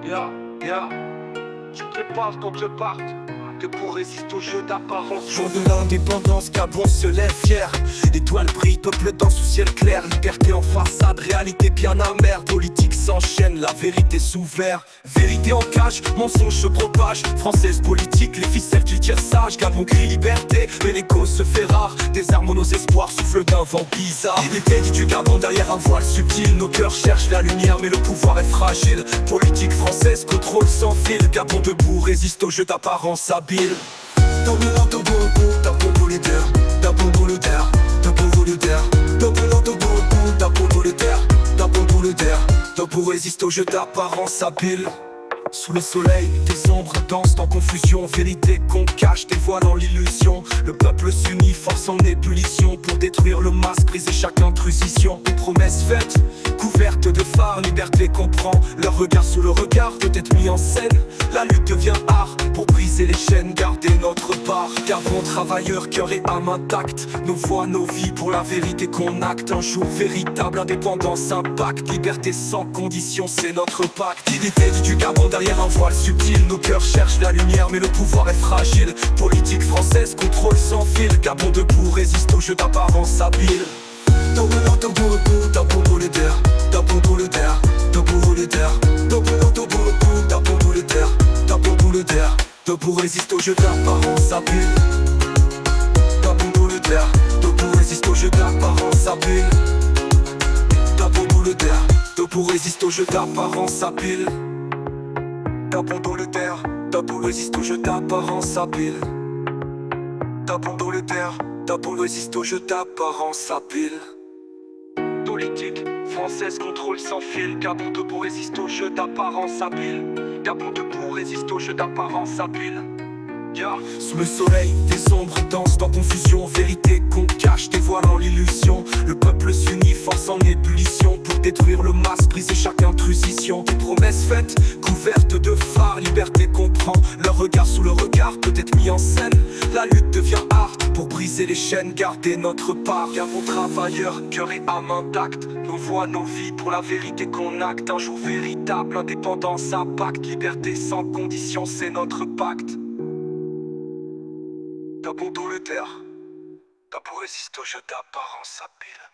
Ya, ya, tu prépares qu'on te parte, que pour résister au jeu d'apparence. Jour de l'indépendance, Gabon se lève fier. L'étoile brille, peuple dans sous ciel clair. Liberté en façade, réalité bien amère. Politique s'enchaîne, la vérité s'ouvert. Vérité en cage, mensonge se propage. Française politique, les ficelles du tierçage. Gabon crie liberté, mais l'écho se fait rare. Désarme nos espoirs, souffle d'un vent bizarre. L'idée dit du Gabon derrière un voile subtil. Nos cœurs cherchent la lumière, mais le pouvoir est fragile. Politique française, contrôle sans fil. Gabon debout, résiste au jeu d'apparence habile. Dans le lantobo, Gabon leader, Gabon leader, Gabon leader, Gabon lantobo, Gabon leader, Gabon leader, Gabon résiste au jeu d'apparence habile. Sous le soleil, des ombres dansent en confusion. Vérité qu'on cache, dévoilant l'illusion. Le peuple s'unit, force en ébullition. Pour détruire le masque, briser chaque intrusion. Des promesses faites, couvertes de phares. Liberté comprend, leur regard sous le regard peut être mis en scène. La lutte devient art, pour briser les chaînes, garder notre part. Gabon travailleurs, cœur et âme intacts. Nos voix, nos vies, pour la vérité qu'on acte. Un jour véritable, indépendance, impact. Liberté sans condition, c'est notre pacte. L'idée du Gabon derrière un voile subtil. Nos cœurs cherchent la lumière, mais le pouvoir est fragile. Politique française, contrôle sans fil. Gabon debout, résiste au jeu d'apparence habile. Gabon leader, Gabon leader, Gabon leader, Gabon leader, Gabon leader, debout résiste au jeu d'apparence habile. Gabon leader, debout résiste au jeu d'apparence habile. Gabon leader, debout résiste au jeu d'apparence habile. Gabon leader, debout résiste au jeu d'apparence habile. Gabon leader, debout résiste au jeu d'apparence habile. Politique française, contrôle sans fil. Gabon debout résiste au jeu d'apparence habile. Gabon debout résiste au jeu d'apparence habile. Yeah. Sous le soleil, des ombres dansent en confusion. Vérité qu'on cache, dévoilant l'illusion. Le peuple s'unit, force en ébullition. Pour détruire le masque, briser chaque intrusion. Des promesses faites, couvertes de phares. Liberté comprend, leur regard sous le regard peut être mis en scène. La lutte devient art, pour briser les chaînes, garder notre part. Gabon travailleurs, cœur et âme intacts. Nos voix, nos vies, pour la vérité qu'on acte. Un jour véritable, indépendance, impact. Liberté sans condition, c'est notre pacte. Gabon leader, Gabon résiste au jeu d'apparence habile.